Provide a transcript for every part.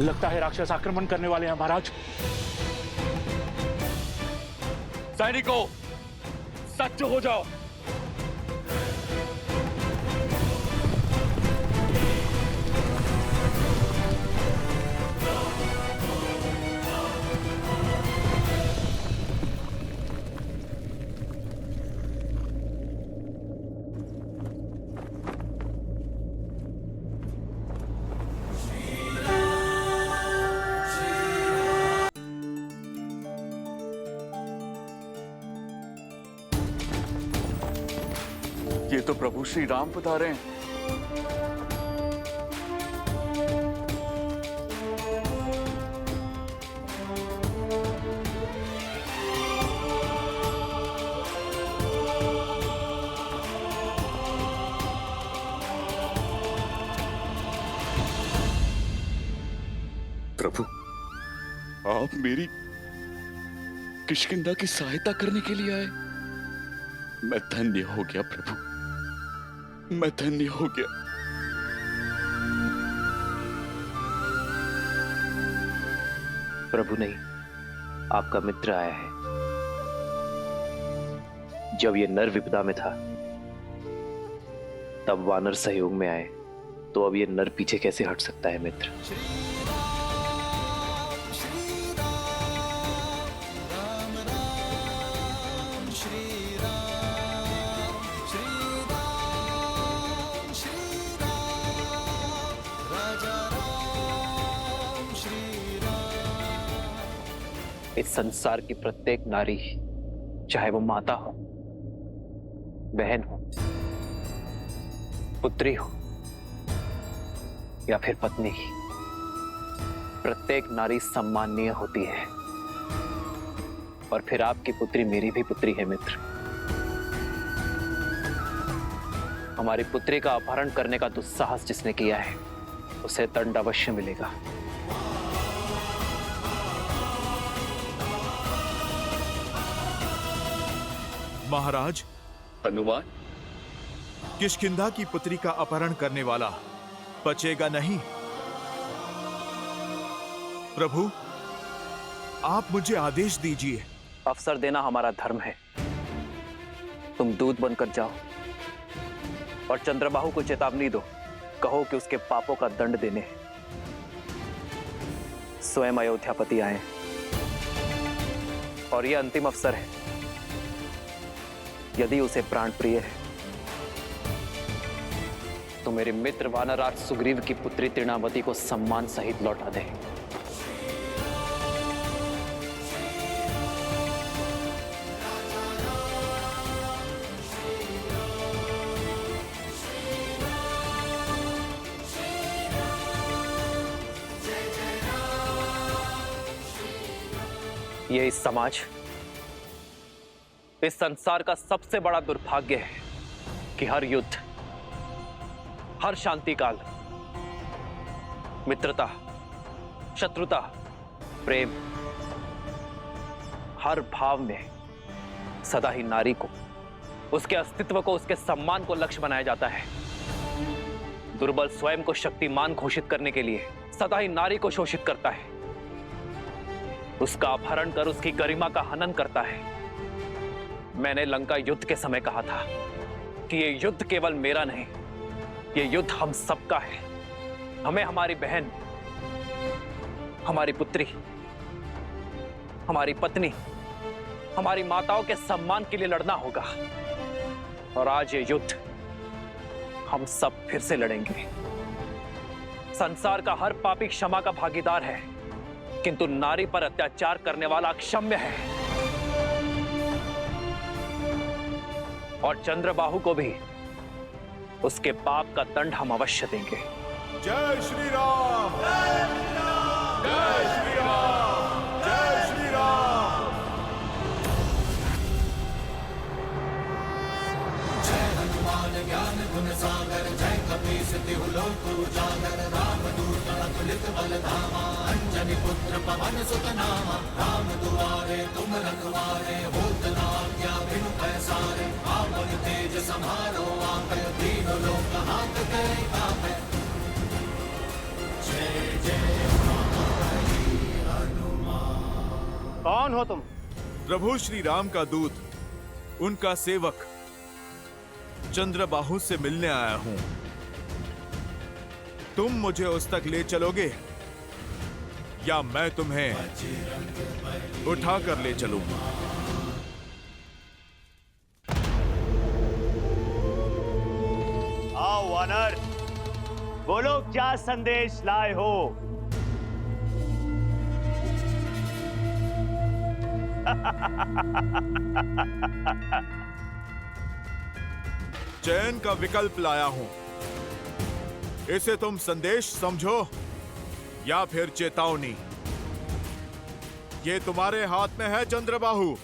लगता है राक्षस आक्रमण करने वाले हैं महाराज। सैनिकों, सज्ज हो जाओ। ये तो प्रभु श्री राम पधारे हैं। प्रभु, आप मेरी किष्किंधा की सहायता करने के लिए आए। मैं धन्य हो गया प्रभु, मैं धन्य हो गया। प्रभु नहीं, आपका मित्र आया है। जब ये नर विपदा में था तब वानर सहयोग में आए, तो अब ये नर पीछे कैसे हट सकता है मित्र। इस संसार की प्रत्येक नारी, चाहे वो माता हो, बहन हो, पुत्री हो या फिर पत्नी, प्रत्येक नारी सम्माननीय होती है। और फिर आपकी पुत्री मेरी भी पुत्री है मित्र। हमारी पुत्री का अपहरण करने का दुस्साहस जिसने किया है उसे दंड अवश्य मिलेगा। महाराज, हनुमान, किष्किंधा की पुत्री का अपहरण करने वाला बचेगा नहीं। प्रभु, आप मुझे आदेश दीजिए। अवसर देना हमारा धर्म है। तुम दूत बनकर जाओ और चंद्रबाहु को चेतावनी दो। कहो कि उसके पापों का दंड देने स्वयं अयोध्यापति आए और यह अंतिम अवसर है। यदि उसे प्राण प्रिय है तो मेरे मित्र वानराज सुग्रीव की पुत्री तृणावती को सम्मान सहित लौटा दे। ये इस समाज, इस संसार का सबसे बड़ा दुर्भाग्य है कि हर युद्ध, हर शांति काल, मित्रता, शत्रुता, प्रेम, हर भाव में सदा ही नारी को, उसके अस्तित्व को, उसके सम्मान को लक्ष्य बनाया जाता है। दुर्बल स्वयं को शक्तिमान घोषित करने के लिए सदा ही नारी को शोषित करता है, उसका अपहरण कर उसकी गरिमा का हनन करता है। मैंने लंका युद्ध के समय कहा था कि ये युद्ध केवल मेरा नहीं, ये युद्ध हम सबका है। हमें हमारी बहन, हमारी पुत्री, हमारी पत्नी, हमारी माताओं के सम्मान के लिए लड़ना होगा। और आज ये युद्ध हम सब फिर से लड़ेंगे। संसार का हर पापी क्षमा का भागीदार है, किंतु नारी पर अत्याचार करने वाला अक्षम्य है। और चंद्रबाहु को भी उसके पाप का दंड हम अवश्य देंगे। जय श्री राम, जय श्री राम, जय श्री राम, जय श्री राम। जय हनुमान ज्ञान गुण सागर, जय कपीस तिहु लोक उजागर। रामदूत अतुलित बल धामा, अंजनी पुत्र पवन सुत नामा। राम दुआरे तुम रखवारे, होत न आज्ञा बिनु पैसारे। आपन तेज समारो आपै, तीनों लोक हाथ करै तापै। जय जय कौन हो तुम? प्रभु श्री राम का दूत, उनका सेवक चंद्रबाहु से मिलने आया हूं। तुम मुझे उस तक ले चलोगे या मैं तुम्हें उठाकर ले चलूंगा? आओ वानर, बोलो क्या संदेश लाए हो? चयन का विकल्प लाया हूं। इसे तुम संदेश समझो या फिर चेतावनी। ये तुम्हारे हाथ में है चंद्रबाहु।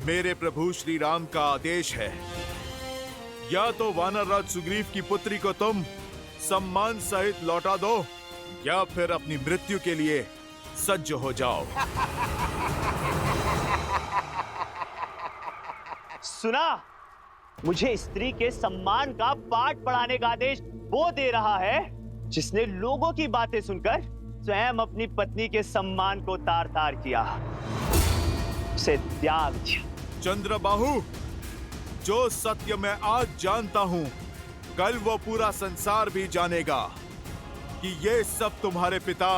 मेरे प्रभु श्री राम का आदेश है, या तो वानर राज सुग्रीव की पुत्री को तुम सम्मान सहित लौटा दो या फिर अपनी मृत्यु के लिए सज्ज हो जाओ। सुना, मुझे स्त्री के सम्मान का पाठ पढ़ाने का आदेश वो दे रहा है जिसने लोगों की बातें सुनकर स्वयं अपनी पत्नी के सम्मान को तार तार किया, उसे त्याग दिया। चंद्रबाहु, जो सत्य मैं आज जानता हूं, कल वो पूरा संसार भी जानेगा कि ये सब तुम्हारे पिता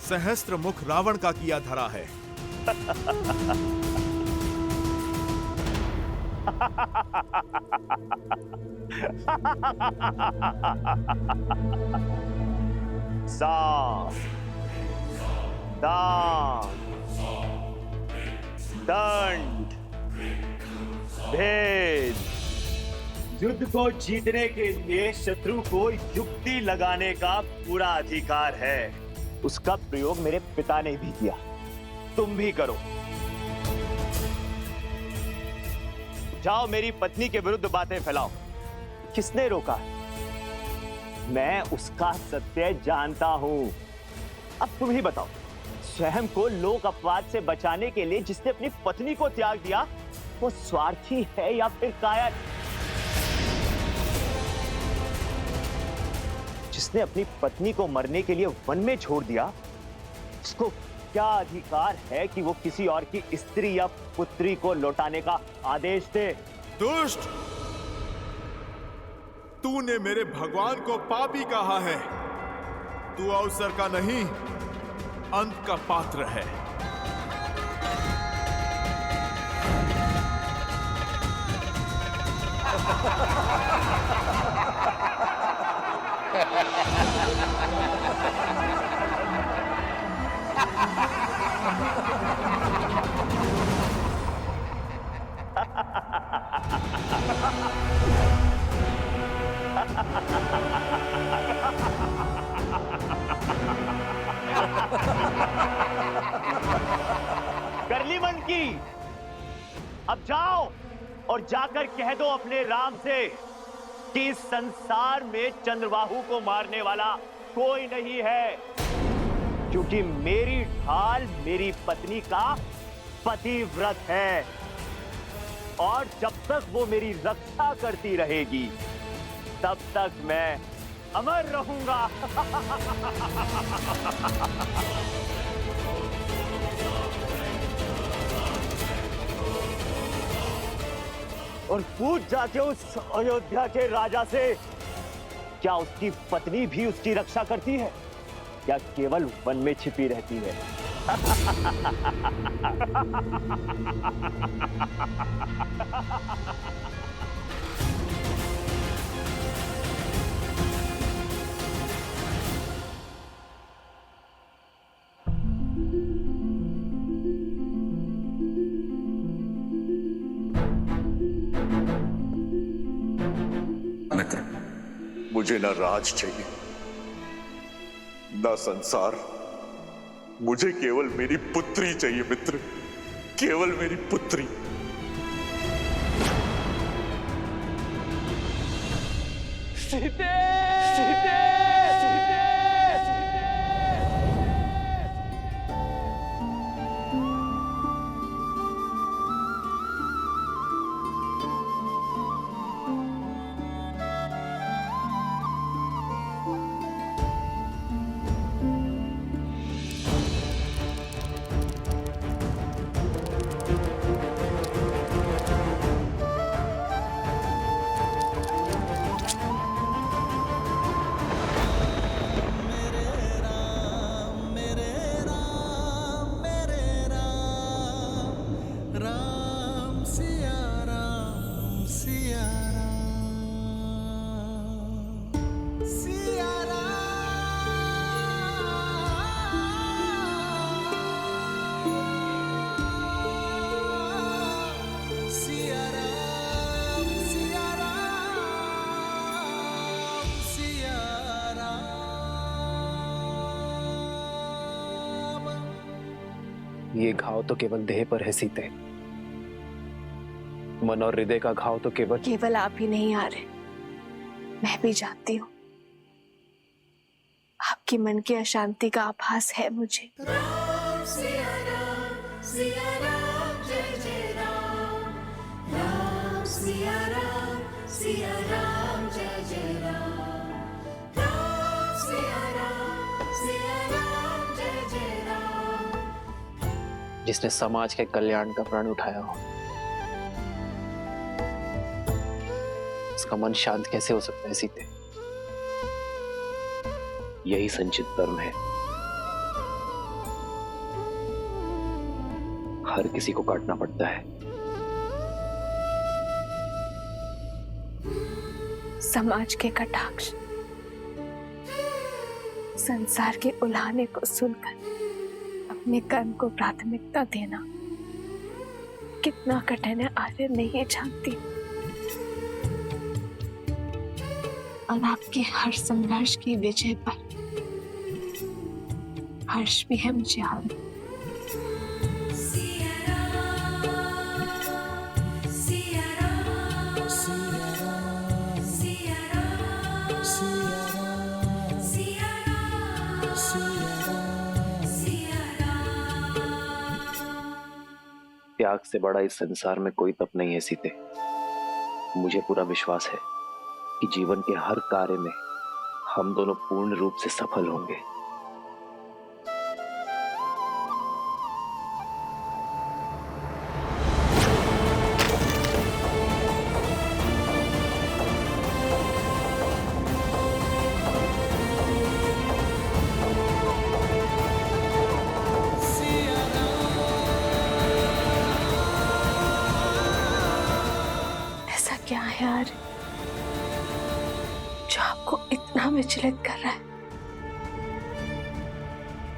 सहस्त्रमुख रावण का किया धरा है। साम, दान, दंड, भेद। युद्ध को जीतने के लिए शत्रु को युक्ति लगाने का पूरा अधिकार है। उसका प्रयोग मेरे पिता ने भी किया, तुम भी करो। जाओ, मेरी पत्नी के विरुद्ध बातें फैलाओ। किसने रोका? मैं उसका सत्य जानता हूं। अब तुम ही बताओ, स्वयं को लोक अपवाद से बचाने के लिए जिसने अपनी पत्नी को त्याग दिया, वो स्वार्थी है या फिर कायर? जिसने अपनी पत्नी को मरने के लिए वन में छोड़ दिया, उसको क्या अधिकार है कि वो किसी और की स्त्री या पुत्री को लौटाने का आदेश दे? दुष्ट, तूने मेरे भगवान को पापी कहा है। तू अवसर का नहीं, अंत का पात्र है। कर ली मन की। अब जाओ और जाकर कह दो अपने राम से कि इस संसार में चंद्रबाहु को मारने वाला कोई नहीं है, क्योंकि मेरी ढाल मेरी पत्नी का पतिव्रत है, और जब तक वो मेरी रक्षा करती रहेगी तब तक मैं अमर रहूंगा। और पूछ जाके उस अयोध्या के राजा से, क्या उसकी पत्नी भी उसकी रक्षा करती है या केवल वन में छिपी रहती है? मित्र, मुझे ना राज चाहिए ना संसार, मुझे केवल मेरी पुत्री चाहिए मित्र, केवल मेरी पुत्री। सीते! सीते! सीते! ये घाव तो केवल देह पर है सीते, मन और हृदय का घाव तो केवल आप ही नहीं आ रहे, मैं भी जानती हूँ। आपके मन की अशांति का आभास है मुझे। राम सिया राम जय जय राम, राम सिया राम जय जय राम, राम सिया राम जय जय राम। जिसने समाज के कल्याण का प्रण उठाया हो, उसका मन शांत कैसे हो सकता है सीते? यही संचित धर्म है। हर किसी को काटना पड़ता है। समाज के कटाक्ष, संसार के उलाहने को सुनकर अपने कर्म को प्राथमिकता देना कितना कठिन है आर्य नहीं जानती। और आपके हर संघर्ष की विजय पर हर्ष भी है मुझे आनंद। त्याग से बड़ा इस संसार में कोई तप नहीं है सीते। मुझे पूरा विश्वास है कि जीवन के हर कार्य में हम दोनों पूर्ण रूप से सफल होंगे। ऐसा क्या है यार जो आपको इतना विचलित कर रहा है?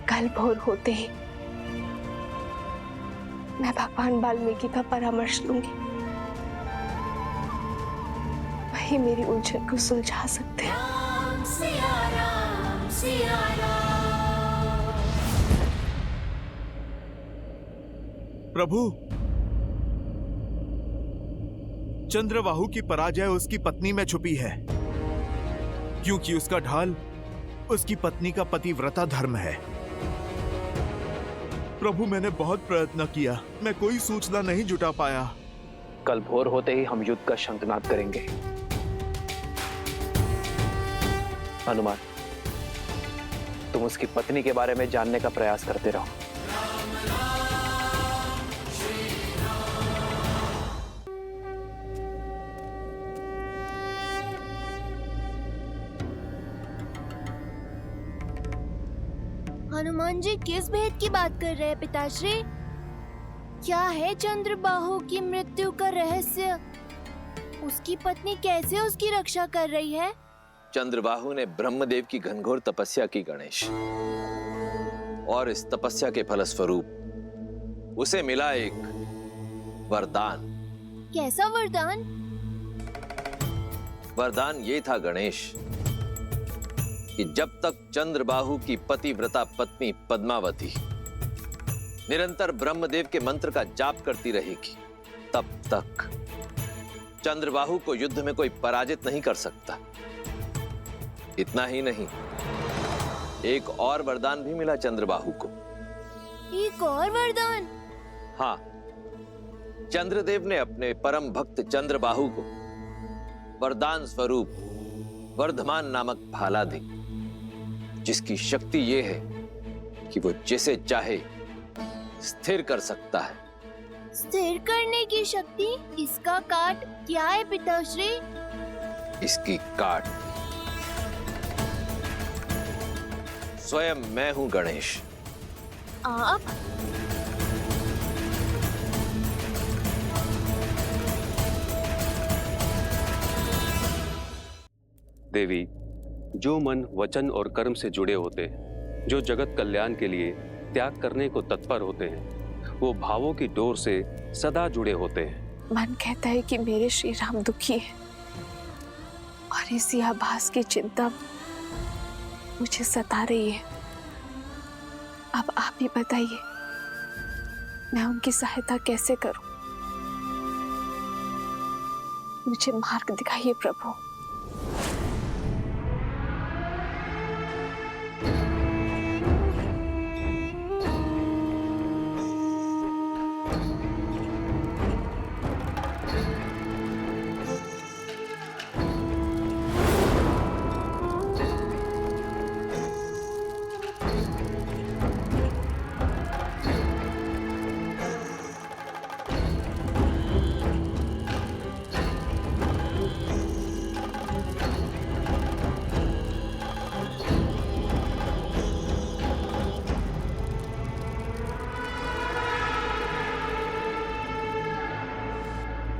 कल भोर होते ही मैं भगवान वाल्मीकि का परामर्श लूंगी, वही मेरी उलझन को सुलझा सकते हैं। राम सिया राम। प्रभु, चंद्रबाहु की पराजय उसकी पत्नी में छुपी है, क्योंकि उसका ढाल उसकी पत्नी का पतिव्रता धर्म है। प्रभु, मैंने बहुत प्रयत्न किया, मैं कोई सूचना नहीं जुटा पाया। कल भोर होते ही हम युद्ध का शंखनाद करेंगे। हनुमान, तुम उसकी पत्नी के बारे में जानने का प्रयास करते रहो। हनुमान जी किस भेद की बात कर रहे हैं पिताश्री? क्या है चंद्रबाहु की मृत्यु का रहस्य? उसकी पत्नी कैसे उसकी रक्षा कर रही है? चंद्रबाहु ने ब्रह्मदेव की घनघोर तपस्या की गणेश, और इस तपस्या के फलस्वरूप उसे मिला एक वरदान। कैसा वरदान? वरदान ये था गणेश कि जब तक चंद्रबाहु की पतिव्रता पत्नी पद्मावती निरंतर ब्रह्मदेव के मंत्र का जाप करती रहेगी, तब तक चंद्रबाहु को युद्ध में कोई पराजित नहीं कर सकता। इतना ही नहीं, एक और वरदान भी मिला चंद्रबाहु को। एक और वरदान? हाँ, चंद्रदेव ने अपने परम भक्त चंद्रबाहु को वरदान स्वरूप वर्धमान नामक भाला दी, जिसकी शक्ति यह है कि वो जिसे चाहे स्थिर कर सकता है। स्थिर करने की शक्ति? इसका काट क्या है पिताश्री? इसकी काट स्वयं मैं हूं गणेश। आप? देवी, जो मन वचन और कर्म से जुड़े होते हैं, जो जगत कल्याण के लिए त्याग करने को तत्पर होते हैं, वो भावों की डोर से सदा जुड़े होते हैं। मन कहता है कि मेरे श्री राम दुखी है और इसी आभास की चिंता मुझे सता रही है। अब आप ही बताइए, मैं उनकी सहायता कैसे करूं? मुझे मार्ग दिखाइए प्रभु।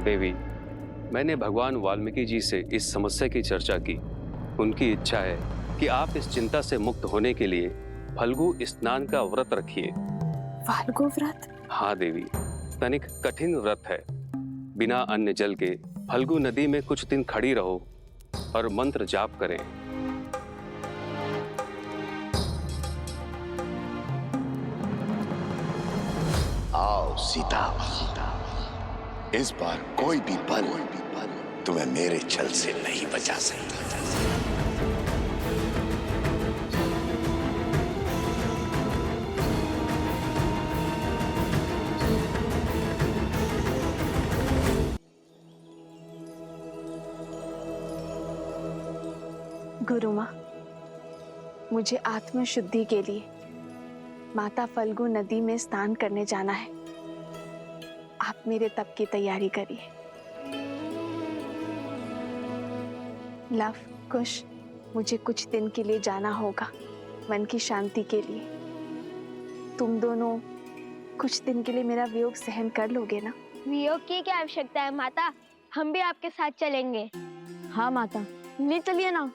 देवी, मैंने भगवान वाल्मीकि जी से इस समस्या की चर्चा की। उनकी इच्छा है कि आप इस चिंता से मुक्त होने के लिए फल्गु स्नान का व्रत रखिए। फाल्गु व्रत? हाँ देवी, तनिक कठिन व्रत है। बिना अन्न जल के फल्गु नदी में कुछ दिन खड़ी रहो और मंत्र जाप करें। आओ सीता, इस बार कोई भी बल तुम्हें मेरे छल से नहीं बचा सकता। गुरु माँ, मुझे आत्म शुद्धि के लिए माता फल्गु नदी में स्नान करने जाना है। आप मेरे तप की तैयारी करिए। लव, कुश, मुझे कुछ दिन के लिए जाना होगा, मन की शांति के लिए। तुम दोनों कुछ दिन के लिए मेरा वियोग सहन कर लोगे ना? वियोग की क्या आवश्यकता है माता, हम भी आपके साथ चलेंगे। हाँ माता, ले चलिए ना।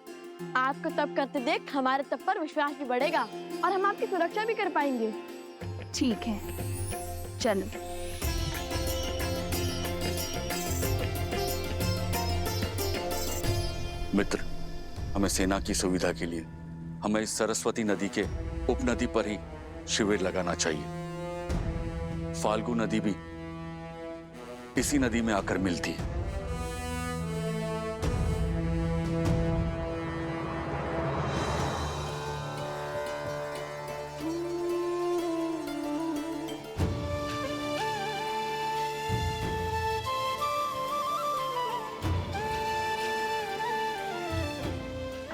आपको तप करते देख हमारे तप पर विश्वास भी बढ़ेगा और हम आपकी सुरक्षा भी कर पाएंगे। ठीक है, चलो। मित्र, हमें सेना की सुविधा के लिए हमें इस सरस्वती नदी के उपनदी पर ही शिविर लगाना चाहिए। फाल्गु नदी भी इसी नदी में आकर मिलती है।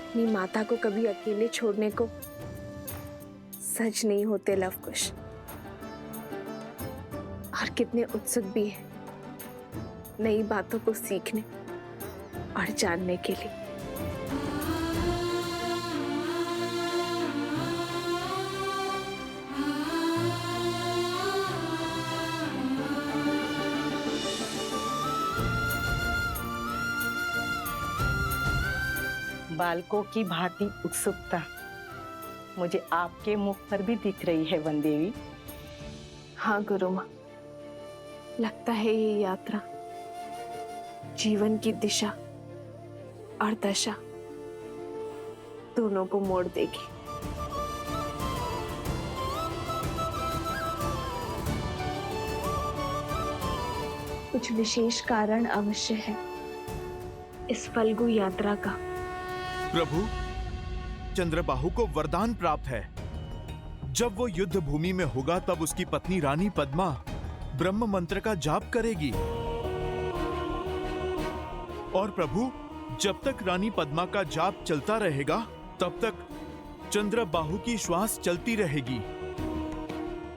अपनी माता को कभी अकेले छोड़ने को सच नहीं होते लवकुश, और कितने उत्सुक भी है नई बातों को सीखने और जानने के लिए। बालकों की भांति उत्सुकता मुझे आपके मुख पर भी दिख रही है वन देवी। हाँ गुरु माँ, लगता है ये यात्रा जीवन की दिशा और दशा दोनों को मोड़ देगी। कुछ विशेष कारण अवश्य है इस फल्गु यात्रा का। प्रभु, चंद्रबाहु को वरदान प्राप्त है। जब वो युद्ध भूमि में होगा तब उसकी पत्नी रानी पद्मा ब्रह्म मंत्र का जाप करेगी। और प्रभु, जब तक रानी पद्मा का जाप चलता रहेगा तब तक चंद्रबाहु की श्वास चलती रहेगी।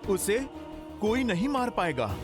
उसे कोई नहीं मार पाएगा।